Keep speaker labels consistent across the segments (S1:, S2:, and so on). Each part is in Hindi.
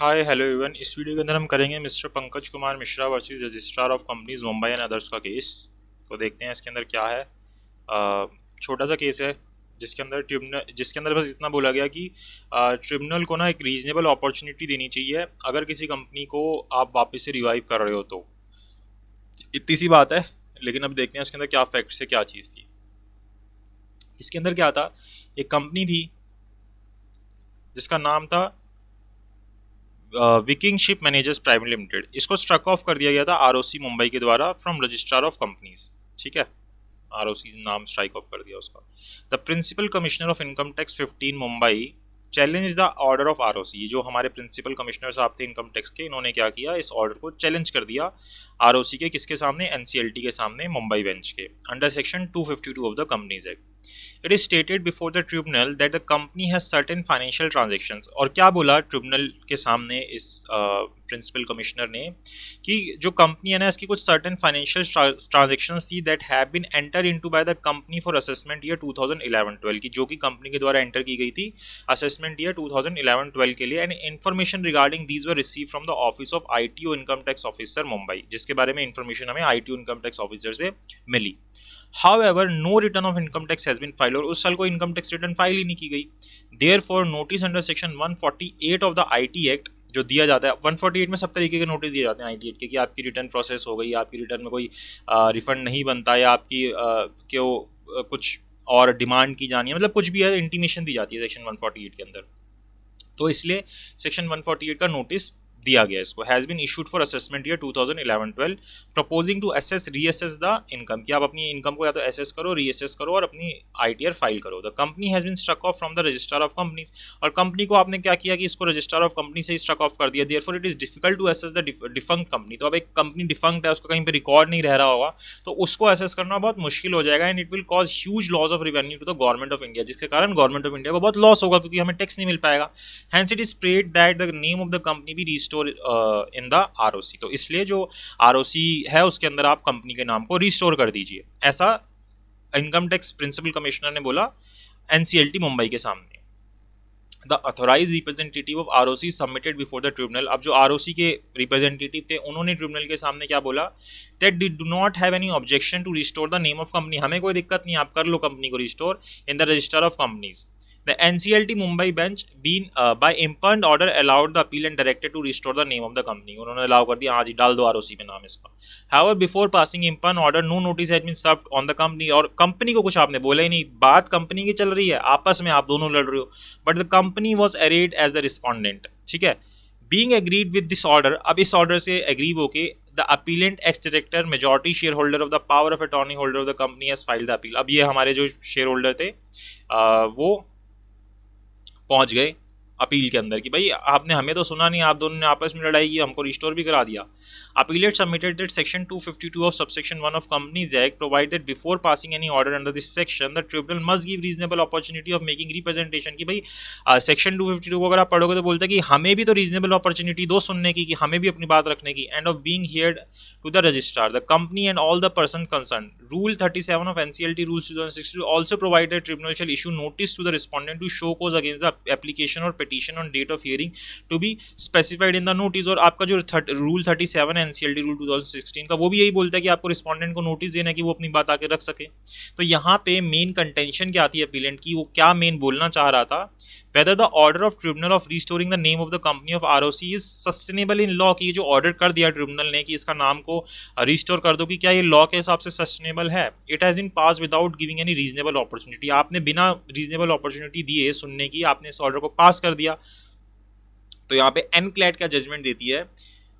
S1: Hi hello everyone. इस वीडियो के अंदर हम करेंगे mister Pankaj Kumar Mishra versus registrar of companies Mumbai and others का केस। तो देखते हैं इसके अंदर क्या है। छोटा सा केस है जिसके अंदर बस इतना बोला गया कि ट्रिब्यूनल को ना एक रीजनेबल अपॉर्चुनिटी देनी चाहिए अगर किसी कंपनी को आप वापस से रिवाइव कर रहे हो तो। इतनी सी बात है, लेकिन अब देखते हैं इसके अंदर क्या फैक्ट से क्या चीज़ थी। इसके अंदर क्या था, एक कंपनी थी जिसका नाम था Viking ship managers private limited. इसको स्ट्रक ऑफ कर दिया गया था आरओसी मुंबई के द्वारा फ्रॉम रजिस्ट्रार ऑफ कंपनीज। ठीक है, आरओसी नाम स्ट्राइक ऑफ कर दिया उसका। The principal commissioner of income tax 15 Mumbai challenge the order of ROC. जो हमारे प्रिंसिपल कमिश्नर साहब थे इनकम टैक्स के, इन्होंने क्या किया, इस ऑर्डर को चैलेंज कर दिया आरओसी के किसके सामने, एनसीएलटी के सामने, मुंबई बेंच के, under section 252 of the companies act. It is stated before the tribunal that the company has certain financial transactions. और क्या बोला ट्रिब्यूनल के सामने इस प्रिंसिपल कमिश्नर ने कि जो कंपनी है ना, इसकी कुछ सर्टेन फाइनेंशियल ट्रांजेक्शंस थी that have been enter into by the company for assessment year 2011-12 की, जो कि कंपनी के द्वारा एंटर की गई थी असेसमेंट ईयर 2011-12 के लिए। And information regarding these were receive from the office of ITO income tax officer Mumbai, जिसके बारे में इन्फॉर्मेशन हमें आईटीओ इनकम टैक्स ऑफिसर से मिली। However, no return of income tax has been filed, और उस साल कोई इनकम टैक्स रिटर्न फाइल ही नहीं की गई। Therefore, notice under section 148 of the IT Act जो दिया जाता है, 148 में सब तरीके के नोटिस दिए जाते हैं IT Act के, कि आपकी रिटर्न प्रोसेस हो गई, आपकी रिटर्न में कोई रिफंड नहीं बनता, या आपकी कुछ और डिमांड की जानी है, मतलब कुछ भी है, इंटीमेशन दी जाती है सेक्शन 148 के अंदर। तो इसलिए सेक्शन 148 का नोटिस दिया गया इसको। Has been issued for assessment year 2011-12 proposing to assess reassess the income, कि आप अपनी इनकम को या तो असेस करो, रीअसेस करो और अपनी आईटीआर फाइल करो। The company has been struck off from the registrar of companies, और कंपनी को आपने क्या किया कि इसको रजिस्ट्रार ऑफ कंपनी से ही स्ट्रक ऑफ कर दिया। Therefore it is difficult to assess the defunct company. तो अब एक कंपनी डिफंक्ट है, उसका कहीं पर रिकॉर्ड नहीं रह रहा होगा, तो उसको असेस करना बहुत मुश्किल हो जाएगा। And it will cause huge loss of revenue to the government of India, जिसके कारण गवर्नमेंट ऑफ इंडिया को बहुत लॉस होगा, क्योंकि हमें टैक्स नहीं मिल पाएगा। Hence it is prayed that the name of the company be restore in the ROC. तो इसलिए जो आरओसी है उसके अंदर आप कंपनी के नाम को रिस्टोर कर दीजिए, ऐसा इनकम टैक्स प्रिंसिपल कमिश्नर ने बोला एनसीएलटी मुंबई के सामने। The authorise representative of ROC submitted before the tribunal. अब जो आरओसी के रिप्रेजेंटेटिव थे उन्होंने ट्रिब्यूनल के सामने क्या बोला, that they do not have any objection to restore the name of company. हमें कोई दिक्कत नहीं, आप कर लो कंपनी को restore in the register of companies. The NCLT Mumbai bench being by impugned order allowed the appeal and directed to restore the name of the company। उन्होंने अलाउ कर दिया, हाँ जी डाल दो आरओसी में नाम इसका। However, before passing impugned order, no notice has been served on the company। और कंपनी को कुछ आपने बोला ही नहीं, बात कंपनी की चल रही है, आपस में आप दोनों लड़ रहे हो। But the company was arrayed as the respondent। ठीक है, being agreed with this order, अब इस ऑर्डर से एग्री होके the appellant ex director majority shareholder of the power of attorney holder of the company has filed the appeal। अब ये हमारे जो शेयर होल्डर थे वो पहुंच गए अपील के अंदर कि भाई आपने हमें तो सुना नहीं, आप दोनों ने आपस में लड़ाई की, हमको रिस्टोर भी करा दिया। Appellate submitted that section 252 of subsection 1 of companies act provided before passing any order under this section the tribunal must give reasonable opportunity of making representation. कि भाई सेक्शन 252 को अगर आप पढ़ोगे तो बोलता है कि हमें भी तो रीजनेबल अपॉर्चुनिटी दो सुनने की, कि हमें भी अपनी बात रखने की, and of being heard to the registrar the company and all the person concern. Rule 37 of NCLT rules 2062 also provided tribunal shall issue notice to the respondent to show cause against the application or petition on date of hearing to be specified in the notice। और आपका जो रूल 37 है एनसीएलटी रूल 2016 का, वो भी यही बोलता है कि आपको रिस्पोंडेंट को नोटिस देना है कि वो अपनी बात आके रख सके। तो यहाँ पे मेन कंटेंशन क्या आती है अपीलेंट की, वो क्या मेन बोलना चाह रहा था, whether the order of tribunal of restoring the name of the company of ROC is sustainable in law। कि ये जो ऑर्डर कर दिया ट्रिब्यूनल ने कि इसका नाम को रिस्टोर कर दो, कि क्या ये लॉ के हिसाब से सस्टेनेबल है। It has been pass without giving any reasonable opportunity. आपने बिना रीजनेबल अपॉर्चुनिटी दिए सुनने की आपने इस ऑर्डर को पास कर दिया। तो यहाँ पे एनक्लैट क्या जजमेंट देती है,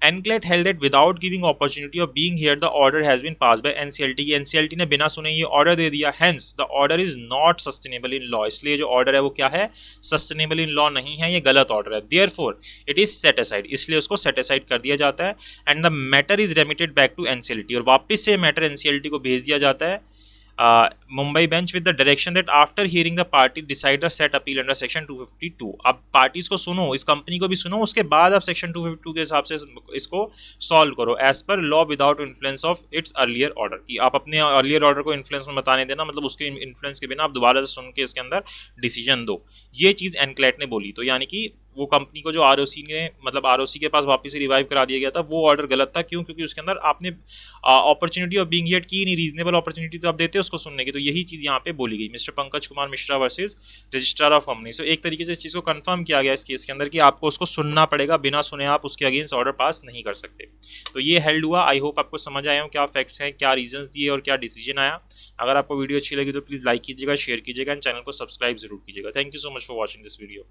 S1: NCLAT held that without giving opportunity of being hear the order has been pass by NCLT. NCLT ने बिना सुने ये ऑर्डर दे दिया, hence the order is not sustainable in law. इसलिए जो ऑर्डर है वो क्या है, सस्टेनेबल इन लॉ नहीं है, ये गलत ऑर्डर है। Therefore it is set aside, इसलिए उसको सेट असाइड कर दिया जाता है। And the matter is remitted back to NCLT, और वापस से मैटर एनसीएलटी को भेज दिया जाता है Mumbai bench with the direction that after hearing the party decide the set appeal under section 252। अब पार्टीज को सुनो, इस कंपनी को भी सुनो, उसके बाद आप सेक्शन 252 के हिसाब से इसको सॉल्व करो as per law without influence of its earlier order. कि आप अपने अर्लियर ऑर्डर को इन्फ्लुएंस में बताने देना, मतलब उसके इन्फ्लुएंस के बिना आप दोबारा से सुन के इसके अंदर डिसीजन दो। ये चीज़ एनक्लैट ने बोली। तो यानी कि वो कंपनी को जो आरओसी ने मतलब आरओसी के पास वापस से रिवाइव करा दिया गया था, वो ऑर्डर गलत था। क्यों? क्योंकि उसके अंदर आपने अपॉर्चुनिटी ऑफ बीइंग हियर्ड की नहीं, रीजनेबल अपॉर्चुनिटी तो आप देते उसको सुनने की। तो यही चीज़ यहाँ पे बोली गई, mister Pankaj Kumar Mishra versus registrar of company. So एक तरीके से इस चीज़ को कंफर्म किया गया इस केस के अंदर कि आपको उसको सुनना पड़ेगा, बिना सुने आप उसके अगेंस्ट ऑर्डर पास नहीं कर सकते। तो ये हेल्ड हुआ। आई होप आपको समझ आए हो क्या फैक्ट्स हैं, क्या रीजंस दिए और क्या डिसीजन आया। अगर आपको वीडियो अच्छी लगी तो प्लीज़ लाइक कीजिएगा, शेयर कीजिएगा एंड चैनल को सब्सक्राइब जरूर कीजिएगा। Thank you so much for watching this video.